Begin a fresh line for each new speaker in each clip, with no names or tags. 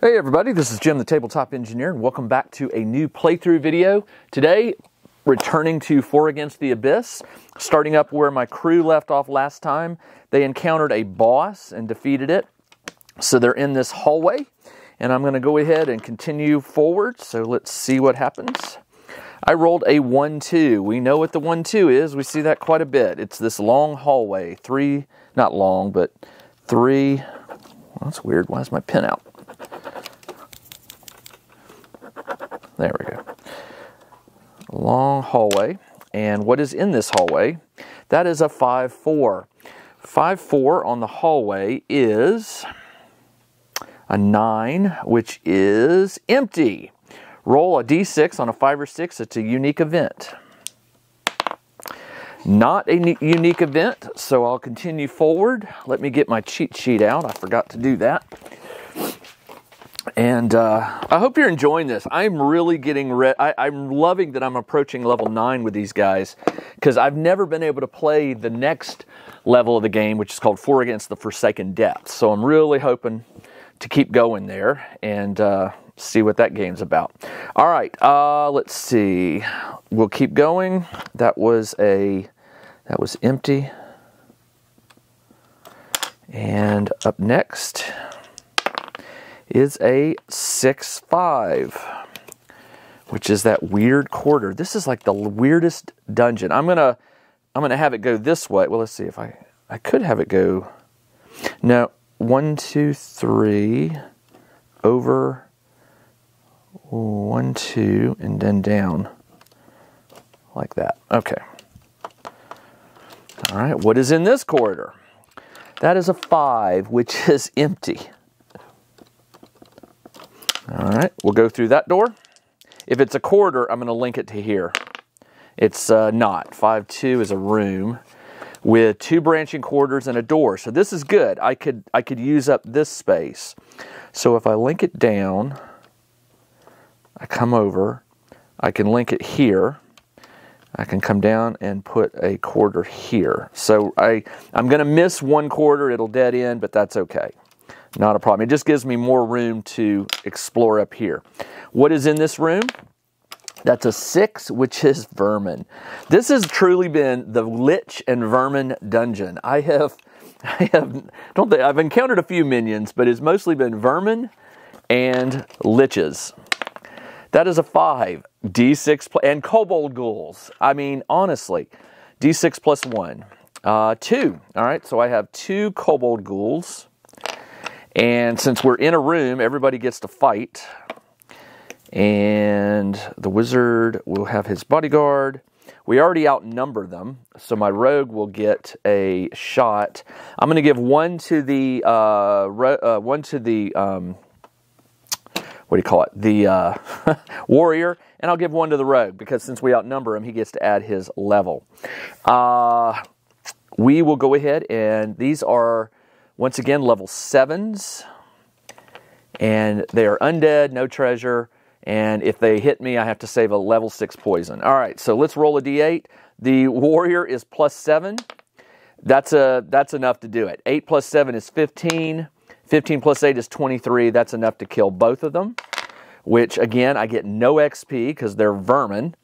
Hey everybody, this is Jim the Tabletop Engineer, and welcome back to a new playthrough video. Today, returning to 4 Against the Abyss, starting up where my crew left off last time. They encountered a boss and defeated it. So they're in this hallway, and I'm going to go ahead and continue forward. So let's see what happens. I rolled a 1-2. We know what the 1-2 is. We see that quite a bit. It's this long hallway. Not long, but 3. Well, that's weird. Why is my pen out? There we go. Long hallway. And what is in this hallway? That is a 5-4. 5-4 on the hallway is a 9, which is empty. Roll a d6 on a 5 or 6. It's a unique event. Not a unique event, so I'll continue forward. Let me get my cheat sheet out. I forgot to do that. And I hope you're enjoying this. I'm really getting I'm loving that I'm approaching level 9 with these guys, because I've never been able to play the next level of the game, which is called 4 Against the Forsaken Depths. So I'm really hoping to keep going there and see what that game's about. All right, let's see. We'll keep going. That was empty. And up next is a 6-5, which is that weird quarter. This is like the weirdest dungeon. I'm gonna have it go this way. Well, let's see if I could have it go. No, 1, 2, 3, over 1, 2, and then down like that. Okay. All right. What is in this corridor? That is a 5, which is empty. All right, we'll go through that door. If it's a corridor, I'm going to link it to here. It's not. 5-2 is a room with 2 branching corridors and a door. So this is good. I could use up this space. So if I link it down, I come over, I can link it here. I can come down and put a corridor here. So I'm going to miss one corridor. It'll dead end, but that's okay. Not a problem. It just gives me more room to explore up here. What is in this room? That's a 6, which is vermin. This has truly been the lich and vermin dungeon. I've encountered a few minions, but it's mostly been vermin and liches. That is a 5. D6 and kobold ghouls. I mean, honestly, D6 plus 1. 2. All right, so I have 2 kobold ghouls. And since we're in a room, everybody gets to fight. And the wizard will have his bodyguard. We already outnumber them, so my rogue will get a shot. I'm going to give one to the the warrior, and I'll give one to the rogue, because since we outnumber him, he gets to add his level. We will go ahead, and these are, once again, level 7s, and they are undead, no treasure, and if they hit me, I have to save a level 6 poison. All right, so let's roll a d8. The warrior is plus 7. That's enough to do it. 8 plus 7 is 15. 15 plus 8 is 23. That's enough to kill both of them, which, again, I get no XP because they're vermin.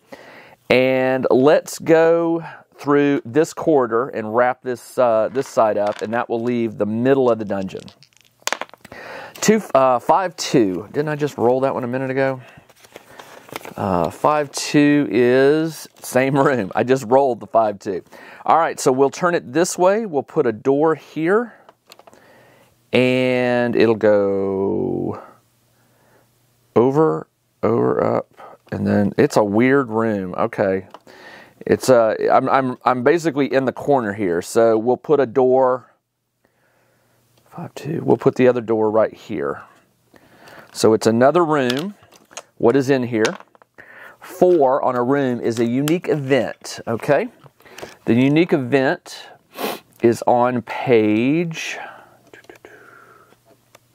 And let's go through this corridor and wrap this side up, and that will leave the middle of the dungeon. 5-2. Didn't I just roll that one a minute ago? 5-2 is same room. I just rolled the 5-2. All right, so we'll turn it this way. We'll put a door here, and it'll go over, up, and then it's a weird room. Okay. It's I'm basically in the corner here, so we'll put a door. 5-2. We'll put the other door right here. So it's another room. What is in here? 4 on a room is a unique event. Okay, the unique event is on page.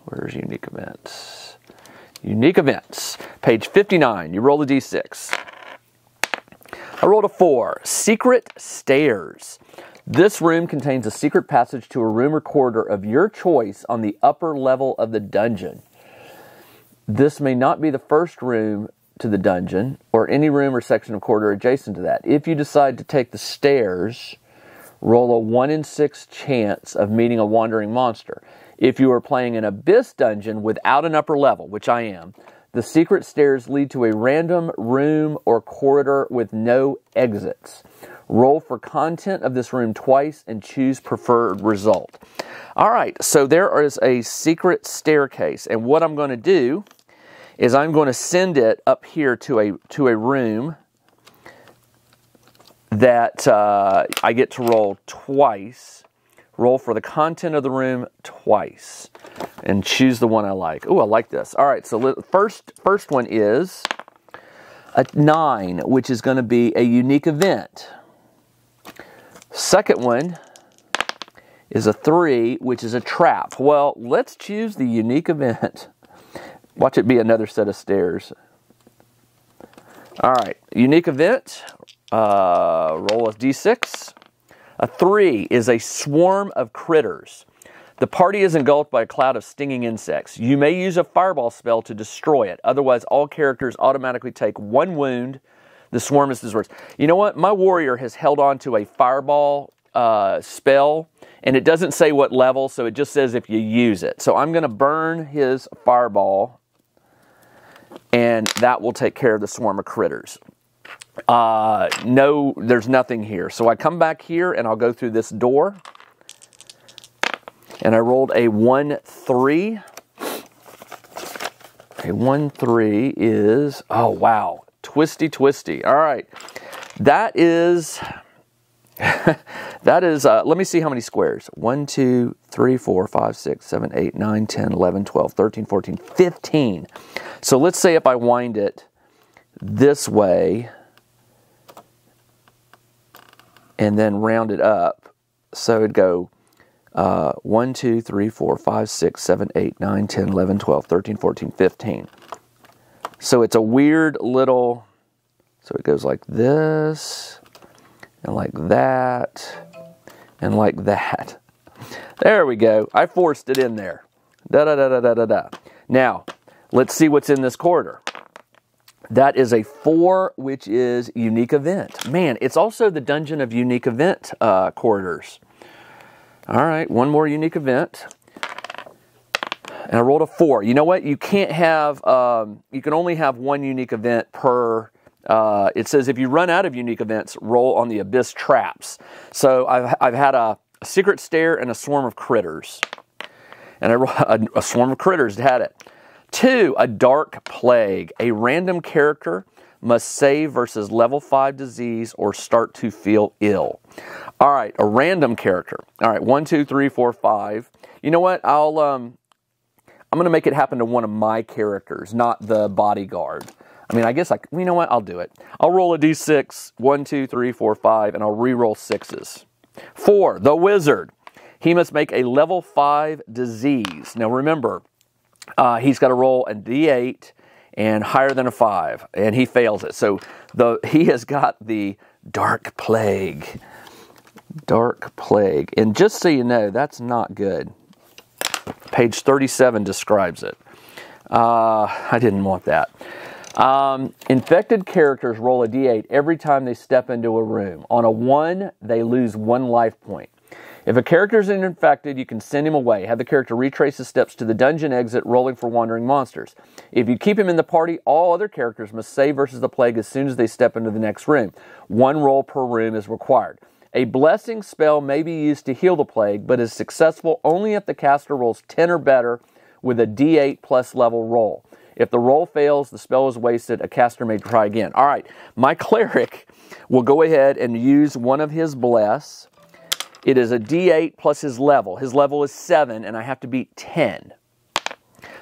Where's unique events? Unique events, page 59. You roll a d6. I rolled a 4. Secret stairs. This room contains a secret passage to a room or corridor of your choice on the upper level of the dungeon. This may not be the first room to the dungeon, or any room or section of corridor adjacent to that. If you decide to take the stairs, roll a 1 in 6 chance of meeting a wandering monster. If you are playing an Abyss dungeon without an upper level, which I am, the secret stairs lead to a random room or corridor with no exits. Roll for content of this room twice and choose preferred result. All right, so there is a secret staircase, and what I'm going to do is I'm going to send it up here to a room that I get to roll twice. Roll for the content of the room twice, and choose the one I like. Oh, I like this. All right, so first one is a 9, which is going to be a unique event. Second one is a 3, which is a trap. Well, let's choose the unique event. Watch it be another set of stairs. All right, unique event. Roll a d6. A 3 is a swarm of critters. The party is engulfed by a cloud of stinging insects. You may use a fireball spell to destroy it. Otherwise, all characters automatically take 1 wound. The swarm is dispersed. You know what? My warrior has held on to a fireball spell, and it doesn't say what level, so it just says if you use it. So I'm going to burn his fireball, and that will take care of the swarm of critters. No, there's nothing here. So I come back here, and I'll go through this door, and I rolled a 1-3. A 1-3 is, oh wow, twisty. All right, that is, let me see how many squares. 1, 2, 3, 4, 5, 6, 7, 8, 9, 10, 11, 12, 13, 14, 15. So let's say if I wind it this way and then round it up, so it'd go 1, 2, 3, 4, 5, 6, 7, 8, 9, 10, 11, 12, 13, 14, 15. So it's a weird little, so it goes like this, and like that, and like that. There we go. I forced it in there. Da-da-da-da-da-da-da. Now, let's see what's in this corridor. That is a 4, which is unique event. Man, it's also the Dungeon of Unique Event corridors. All right, one more unique event. And I rolled a 4. You know what? You can't have, you can only have 1 unique event per, it says if you run out of unique events, roll on the Abyss traps. So I've had a secret stair and a swarm of critters. And a swarm of critters had it. 2, a dark plague. A random character must save versus level 5 disease or start to feel ill. All right, a random character. All right, 1, 2, 3, 4, 5. You know what? I'm going to make it happen to one of my characters, not the bodyguard. I mean, I guess you know what? I'll do it. I'll roll a d6, 1, 2, 3, 4, 5, and I'll re-roll 6s. 4, the wizard. He must make a level 5 disease. Now remember, he's got to roll a d8 and higher than a 5, and he fails it. So he has got the dark plague. Dark plague. And just so you know, that's not good. Page 37 describes it. I didn't want that. Infected characters roll a d8 every time they step into a room. On a 1, they lose 1 life point. If a character is infected, you can send him away. Have the character retrace his steps to the dungeon exit, rolling for wandering monsters. If you keep him in the party, all other characters must save versus the plague as soon as they step into the next room. 1 roll per room is required. A blessing spell may be used to heal the plague, but is successful only if the caster rolls 10 or better with a d8 plus level roll. If the roll fails, the spell is wasted. A caster may try again. All right, my cleric will go ahead and use one of his bless. It is a d8 plus his level. His level is 7, and I have to beat 10.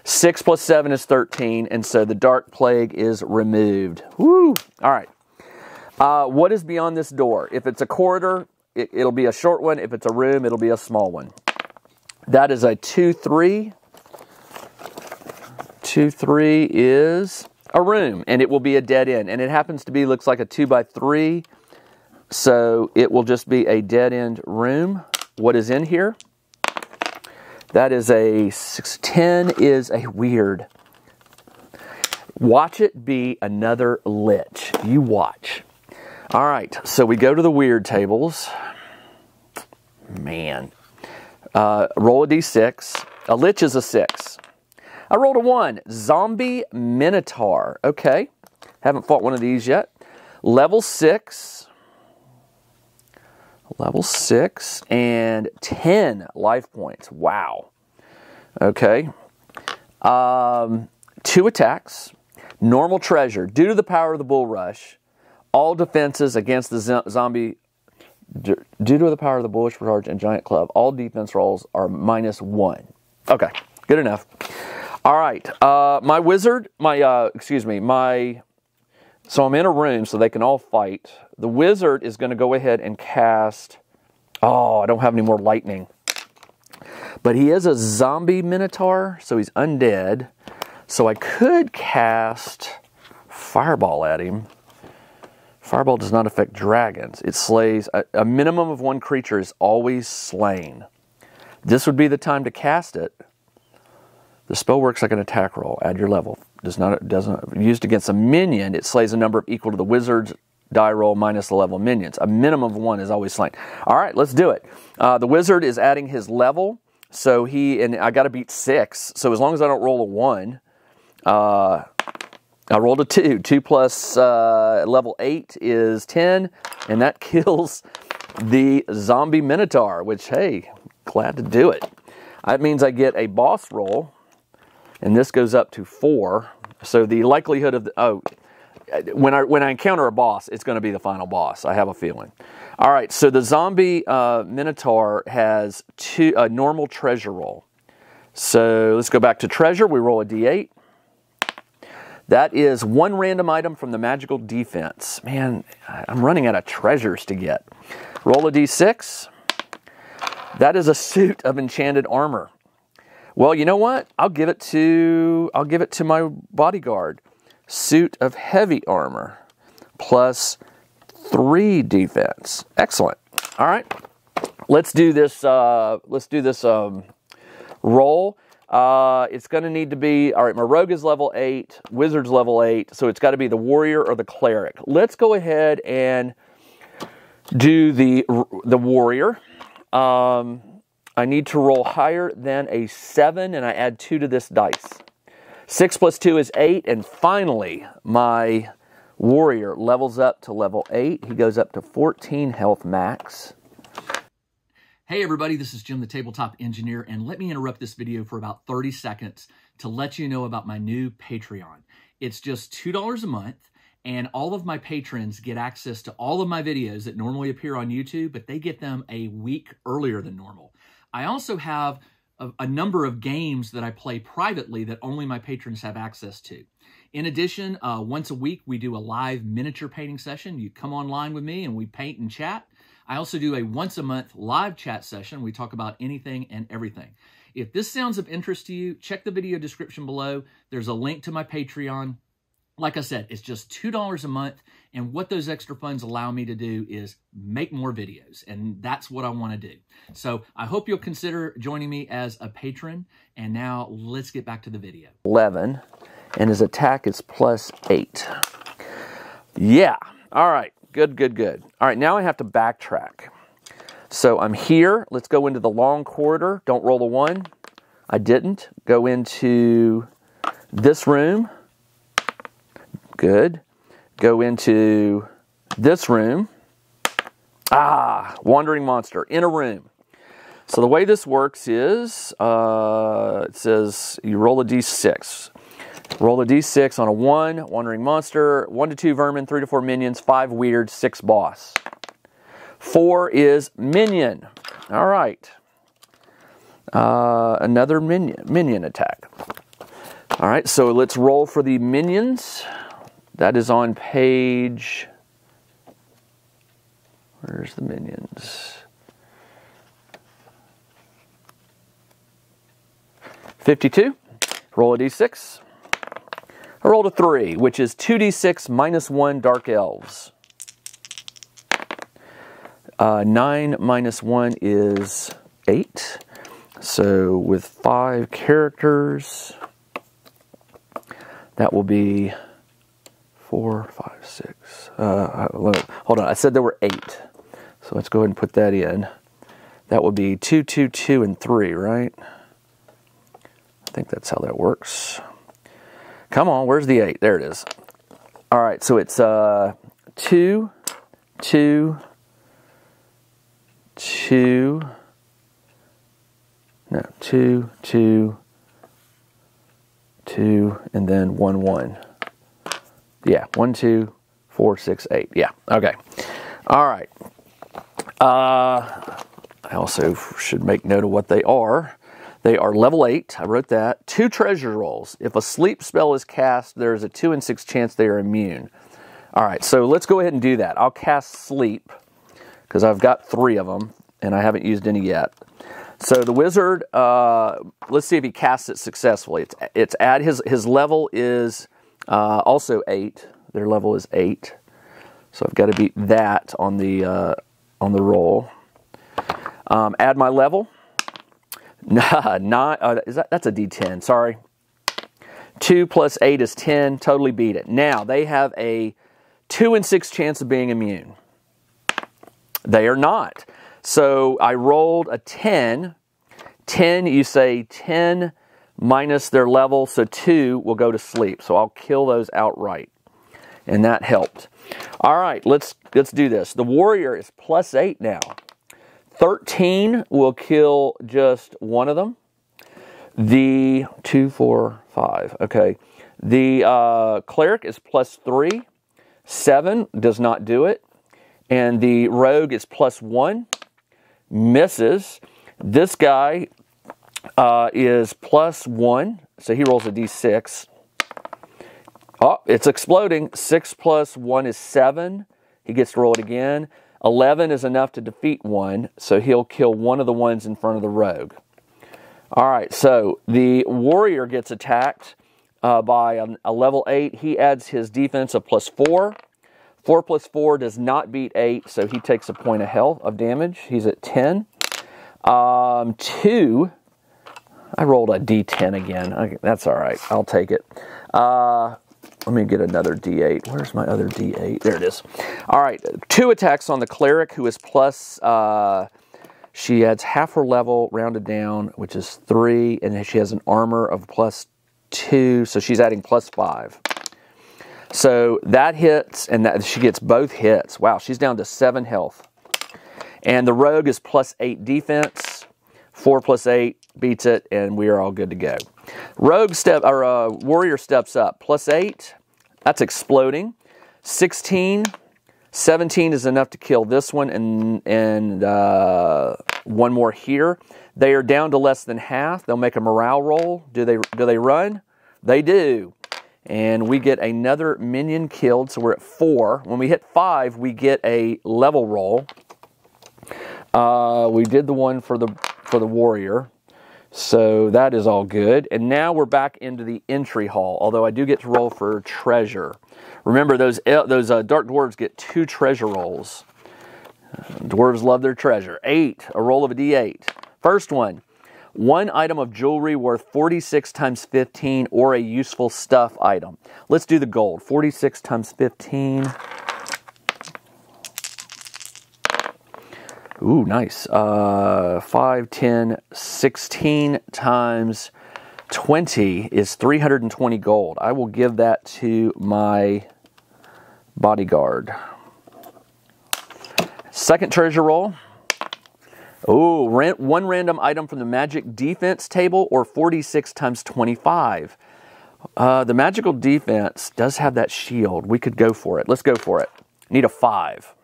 6 plus 7 is 13, and so the dark plague is removed. Woo! All right. What is beyond this door? If it's a corridor, it'll be a short one. If it's a room, it'll be a small one. That is a 2-3. 2-3 is a room, and it will be a dead end. And it happens to be, looks like a 2x3. So it will just be a dead end room. What is in here? That is a 6. 10 is a weird. Watch it be another lich. You watch. All right, so we go to the weird tables. Man. Roll a d6. A lich is a 6. I rolled a 1. Zombie Minotaur. Okay. Haven't fought one of these yet. Level 6. Level 6 and 10 life points. Wow. Okay. 2 attacks. Normal treasure. Due to the power of the bull rush, all defenses against the zombie... Due to the power of the bullish charge and giant club, all defense rolls are -1. Okay. Good enough. All right. My wizard... So I'm in a room so they can all fight. The wizard is going to go ahead and cast... Oh, I don't have any more lightning. But he is a zombie minotaur, so he's undead. So I could cast Fireball at him. Fireball does not affect dragons. It slays... A minimum of 1 creature is always slain. This would be the time to cast it. The spell works like an attack roll. Add your level. Doesn't used against a minion. It slays a number equal to the wizard's die roll minus the level of minions. A minimum of 1 is always slain. All right, let's do it. The wizard is adding his level, so I got to beat 6. So as long as I don't roll a 1, I rolled a 2. 2 plus level 8 is 10, and that kills the zombie minotaur. Which, hey, glad to do it. That means I get a boss roll. And this goes up to 4. So the likelihood of when I encounter a boss, it's going to be the final boss. I have a feeling. All right. So the zombie minotaur has a normal treasure roll. So let's go back to treasure. We roll a d8. That is 1 random item from the magical defense. Man, I'm running out of treasures to get. Roll a d6. That is a suit of enchanted armor. Well, you know what? I'll give it to my bodyguard. Suit of heavy armor plus 3 defense. Excellent. All right. Let's do this roll. It's going to need to be, all right, my rogue is level 8, wizard's level 8, so it's got to be the warrior or the cleric. Let's go ahead and do the warrior. I need to roll higher than a 7, and I add 2 to this dice. 6 plus 2 is 8, and finally, my warrior levels up to level 8. He goes up to 14 health max.
Hey everybody, this is Jim the Tabletop Engineer, and let me interrupt this video for about 30 seconds to let you know about my new Patreon. It's just $2 a month, and all of my patrons get access to all of my videos that normally appear on YouTube, but they get them a week earlier than normal. I also have a number of games that I play privately that only my patrons have access to. In addition, once a week, we do a live miniature painting session. You come online with me and we paint and chat. I also do a once a month live chat session. We talk about anything and everything. If this sounds of interest to you, check the video description below. There's a link to my Patreon. Like I said, it's just $2 a month, and what those extra funds allow me to do is make more videos, and that's what I want to do. So I hope you'll consider joining me as a patron, and now let's get back to the video.
11, and his attack is plus 8. Yeah, all right, good, good, good. All right, now I have to backtrack. So I'm here. Let's go into the long corridor. Don't roll a 1. I didn't. Go into this room. Good. Go into this room. Wandering monster in a room. So the way this works is, it says you roll a d6. Roll a d6 on a 1, wandering monster, 1 to 2 vermin, 3 to 4 minions, 5 weird, 6 boss. 4 is minion. All right. Another minion attack. All right, so let's roll for the minions. That is on page... Where's the minions? 52. Roll a d6. I rolled a 3, which is 2d6 minus 1 dark elves. 9 minus 1 is 8. So with 5 characters, That will be 4, 5, 6. Hold on, I said there were 8. So let's go ahead and put that in. That would be 2, 2, 2, and 3, right? I think that's how that works. Come on, where's the 8? There it is. All right, so it's 2, 2, 2, no, 2, 2, 2, and then 1, 1. Yeah, 1, 2, 4, 6, 8. Yeah, okay. All right. I also should make note of what they are. They are level 8. I wrote that. 2 treasure rolls. If a sleep spell is cast, there is a 2 in 6 chance they are immune. All right, so let's go ahead and do that. I'll cast sleep because I've got 3 of them and I haven't used any yet. So the wizard, let's see if he casts it successfully. It's at his level is also 8. Their level is 8. So I've got to beat that on the roll. Add my level. That's a D10. Sorry. 2 plus 8 is 10. Totally beat it. Now they have a 2 in 6 chance of being immune. They are not. So I rolled a 10. 10, you say 10 minus their level, so 2 will go to sleep. So I'll kill those outright. And that helped. All right, let's do this. The warrior is plus 8 now. 13 will kill just one of them. The 2, 4, 5. Okay. The cleric is plus 3. 7 does not do it. And the rogue is plus 1. Misses. This guy is plus 1. So he rolls a d6. Oh, it's exploding. 6 plus 1 is 7. He gets to roll it again. 11 is enough to defeat 1, so he'll kill one of the ones in front of the rogue. All right, so the warrior gets attacked by a level 8. He adds his defense of plus 4. 4 plus 4 does not beat 8, so he takes a point of health of damage. He's at 10. 2, I rolled a d10 again. Okay, that's all right. I'll take it. Let me get another d8. Where's my other d8? There it is. All right, 2 attacks on the cleric, who is plus, she adds half her level, rounded down, which is 3, and she has an armor of plus 2, so she's adding plus 5. So that hits, and she gets both hits. Wow, she's down to 7 health. And the rogue is plus 8 defense. 4 plus 8 beats it, and we are all good to go. Warrior steps up. Plus 8, that's exploding. 16, 17 is enough to kill this one, and one more here. They are down to less than half. They'll make a morale roll. Do they run? They do. And we get another minion killed, so we're at 4. When we hit 5, we get a level roll. We did the one for the warrior. So that is all good. And now we're back into the entry hall, although I do get to roll for treasure. Remember, those dark dwarves get 2 treasure rolls. Dwarves love their treasure. 8, a roll of a d8. First one, 1 item of jewelry worth 46 times 15 or a useful stuff item. Let's do the gold. 46 times 15. Ooh, nice. 5, 10, 16 times 20 is 320 gold. I will give that to my bodyguard. Second treasure roll. Oh, 1 random item from the magic defense table or 46 times 25. The magical defense does have that shield. We could go for it. Let's go for it. Need a 5.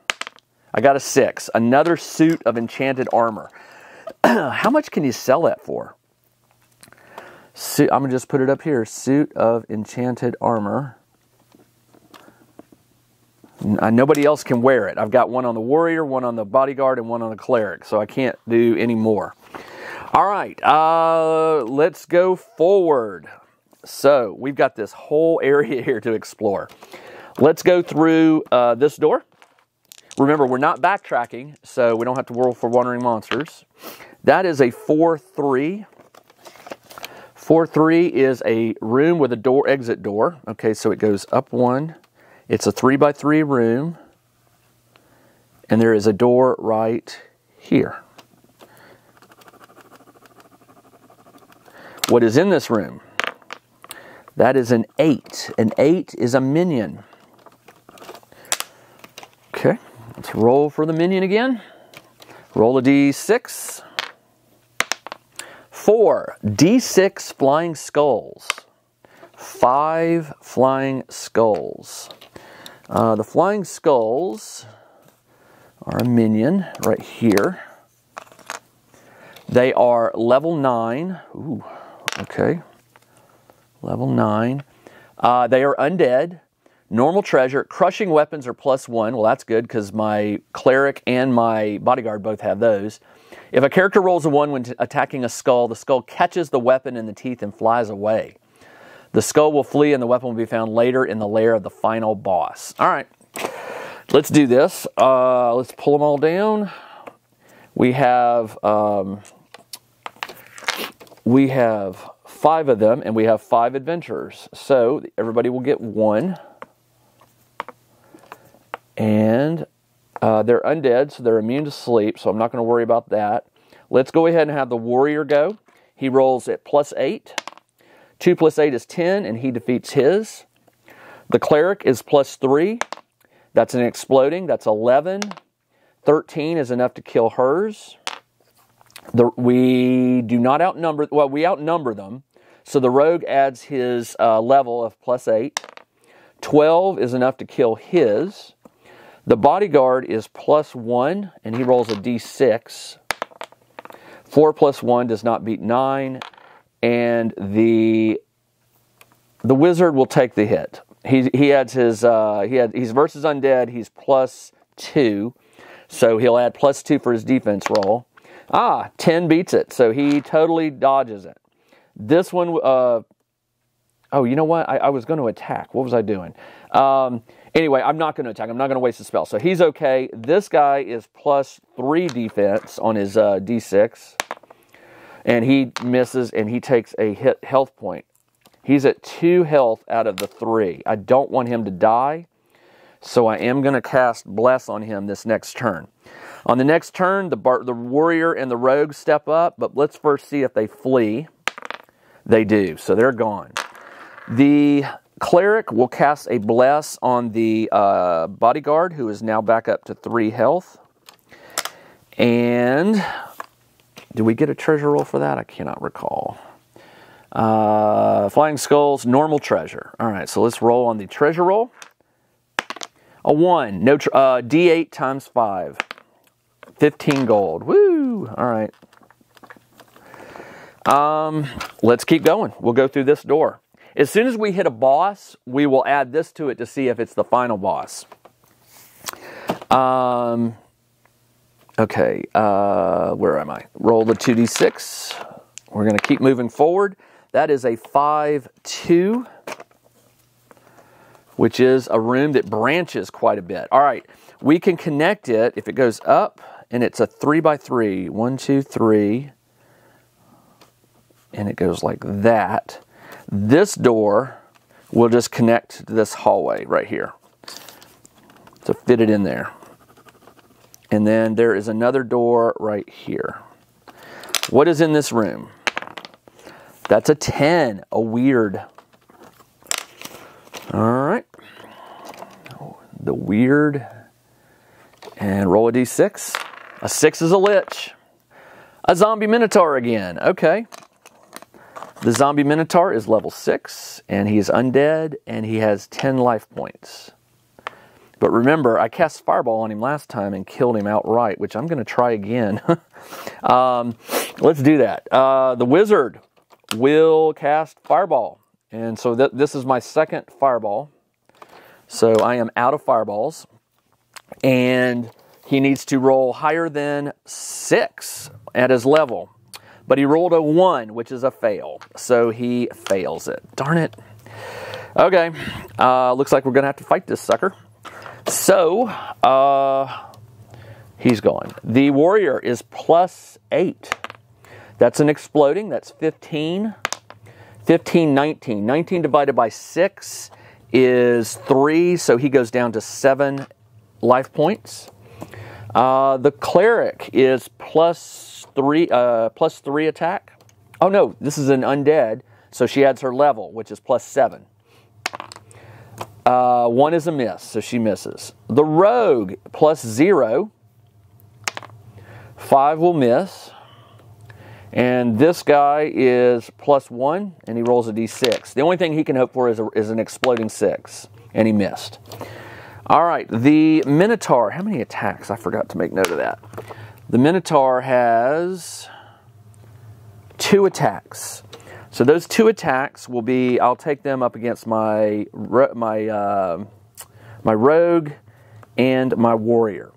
I got a 6. Another suit of enchanted armor. How much can you sell that for? I'm going to just put it up here. Suit of enchanted armor. Nobody else can wear it. I've got one on the warrior, one on the bodyguard, and one on the cleric. So I can't do any more. All right. Let's go forward. So we've got this whole area here to explore. Let's go through this door. Remember, we're not backtracking, so we don't have to roll for wandering monsters. That is a 4-3. 4-3 is a room with a door, exit door. Okay, so it goes up 1. It's a 3x3 room. And there is a door right here. What is in this room? That is an 8. An 8 is a minion. Okay, let's roll for the minion again. Roll a d6. 4, d6 flying skulls. 5 flying skulls. The flying skulls are a minion right here. They are level 9. Ooh, okay. Level 9. They are undead. Normal treasure. Crushing weapons are +1. Well, that's good because my cleric and my bodyguard both have those. If a character rolls a 1 when attacking a skull, the skull catches the weapon in the teeth and flies away. The skull will flee and the weapon will be found later in the lair of the final boss. All right, let's do this. Let's pull them all down. We have 5 of them, and we have 5 adventurers. So everybody will get 1. And they're undead, so they're immune to sleep, so I'm not going to worry about that. Let's go ahead and have the warrior go. He rolls at +8. 2 + 8 is 10, and he defeats his. The cleric is +3. That's an exploding. That's 11. 13 is enough to kill hers. We do not outnumber, well, we outnumber them. So the rogue adds his level of +8. 12 is enough to kill his. The bodyguard is +1, and he rolls a d6. 4 + 1 does not beat 9, and the wizard will take the hit. He adds his he's versus undead. He's +2, so he'll add +2 for his defense roll. 10 beats it, so he totally dodges it. This one, oh, you know what? I was going to attack. What was I doing? Anyway, I'm not going to attack. I'm not going to waste a spell. So he's okay. This guy is +3 defense on his D6. And he misses, and he takes a hit health point. He's at 2 health out of the 3. I don't want him to die, so I am going to cast Bless on him this next turn. On the next turn, the warrior and the rogue step up, but let's first see if they flee. They do, so they're gone. The cleric will cast a Bless on the bodyguard, who is now back up to 3 health. And do we get a treasure roll for that? I cannot recall. Flying skulls, normal treasure. All right, so let's roll on the treasure roll. A 1, no D8 times 5. 15 gold. Woo! All right. Let's keep going. We'll go through this door. As soon as we hit a boss, we will add this to it to see if it's the final boss. Okay, where am I? Roll the 2d6. We're going to keep moving forward. That is a 5-2, which is a room that branches quite a bit. All right, we can connect it if it goes up, and it's a 3x3. 1, 2, 3. And it goes like that. This door will just connect to this hallway right here. So fit it in there. And then there is another door right here. What is in this room? That's a 10, a weird. All right. The weird. And roll a d6. A 6 is a lich. A zombie minotaur again. Okay. The zombie minotaur is level 6, and he is undead, and he has 10 life points. But remember, I cast Fireball on him last time and killed him outright, which I'm going to try again. Let's do that. The wizard will cast Fireball. And so this is my second Fireball. So I am out of Fireballs. And he needs to roll higher than 6 at his level. But he rolled a 1, which is a fail. So he fails it. Darn it. Okay. Looks like we're going to have to fight this sucker. So, he's gone. The warrior is +8. That's an exploding. That's 15. 15, 19. 19 divided by 6 is 3, so he goes down to 7 life points. The cleric is plus 3 attack. Oh no, this is an undead, so she adds her level, which is plus 7. 1 is a miss, so she misses. The rogue, plus 0. 5 will miss. And this guy is plus 1, and he rolls a d6. The only thing he can hope for is an exploding 6, and he missed. All right, the Minotaur, how many attacks? I forgot to make note of that. The Minotaur has 2 attacks. So those 2 attacks will be, I'll take them up against my rogue and my warrior.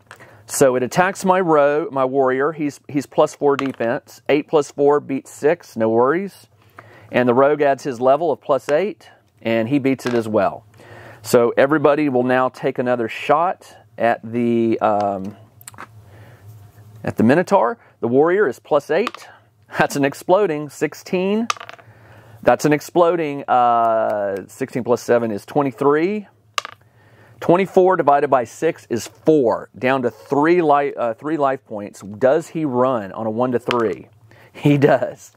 So it attacks my warrior. He's plus 4 defense. 8 plus 4 beats 6, no worries. And the rogue adds his level of plus 8, and he beats it as well. So everybody will now take another shot at the Minotaur. The warrior is plus 8. That's an exploding 16. That's an exploding 16 plus 7 is 23. 24 divided by 6 is 4, down to 3 life points. Does he run on a 1 to 3? He does.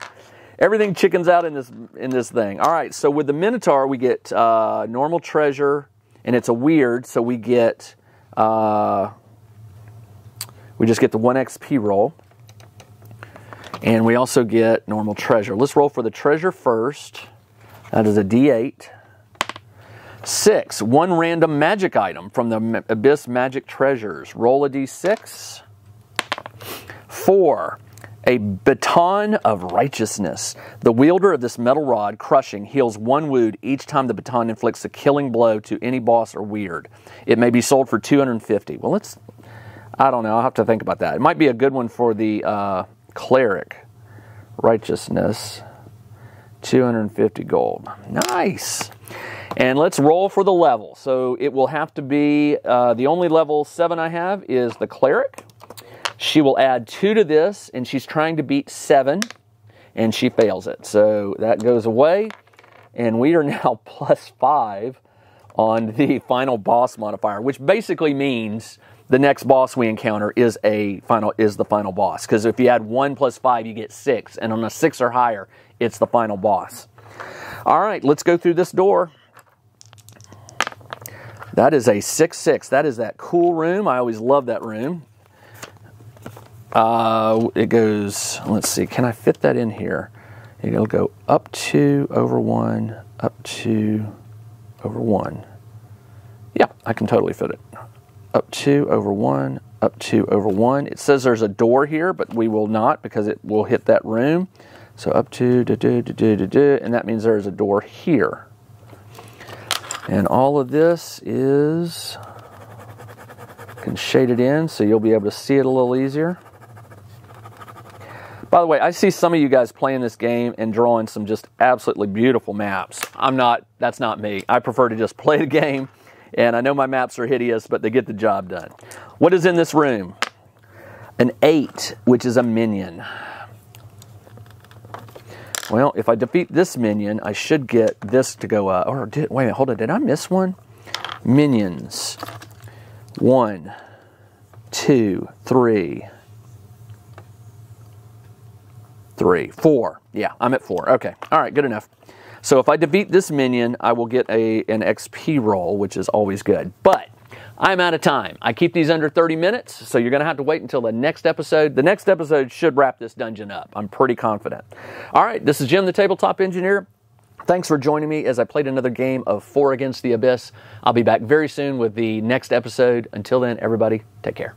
Everything chickens out in this thing. All right, so with the Minotaur, we get normal treasure, and it's a weird, so we get we just get the 1 XP roll, and we also get normal treasure. Let's roll for the treasure first. That is a D8. 6, 1 random magic item from the Abyss Magic Treasures. Roll a d6. 4, a baton of righteousness. The wielder of this metal rod, crushing, heals 1 wound each time the baton inflicts a killing blow to any boss or weird. It may be sold for 250. Well, I don't know. I'll have to think about that. It might be a good one for the cleric. Righteousness, 250 gold. Nice. And let's roll for the level. So it will have to be, the only level 7 I have is the cleric. She will add 2 to this, and she's trying to beat 7, and she fails it. So that goes away, and we are now plus 5 on the final boss modifier, which basically means the next boss we encounter is the final boss. Because if you add 1 plus 5, you get 6, and on a 6 or higher, it's the final boss. All right, let's go through this door. That is a 6-6. That is that cool room. I always love that room. It goes, let's see, can I fit that in here? It'll go up 2 over 1, up 2 over 1. Yeah, I can totally fit it. Up 2 over 1, up 2 over 1. It says there's a door here, but we will not because it will hit that room. So up 2, and that means there's a door here. And all of this can shade it in so you'll be able to see it a little easier. By the way, I see some of you guys playing this game and drawing some just absolutely beautiful maps. That's not me. I prefer to just play the game, and I know my maps are hideous, but they get the job done. What is in this room? An 8, which is a minion. Well, if I defeat this minion, I should get this to go up. Wait a minute, hold on. Did I miss one? Minions. 1, 2, 3, 4. Yeah, I'm at 4. Okay. All right, good enough. So if I defeat this minion, I will get an XP roll, which is always good. But I'm out of time. I keep these under 30 minutes, so you're going to have to wait until the next episode. The next episode should wrap this dungeon up. I'm pretty confident. All right, this is Jim, the Tabletop Engineer. Thanks for joining me as I played another game of 4 Against the Abyss. I'll be back very soon with the next episode. Until then, everybody, take care.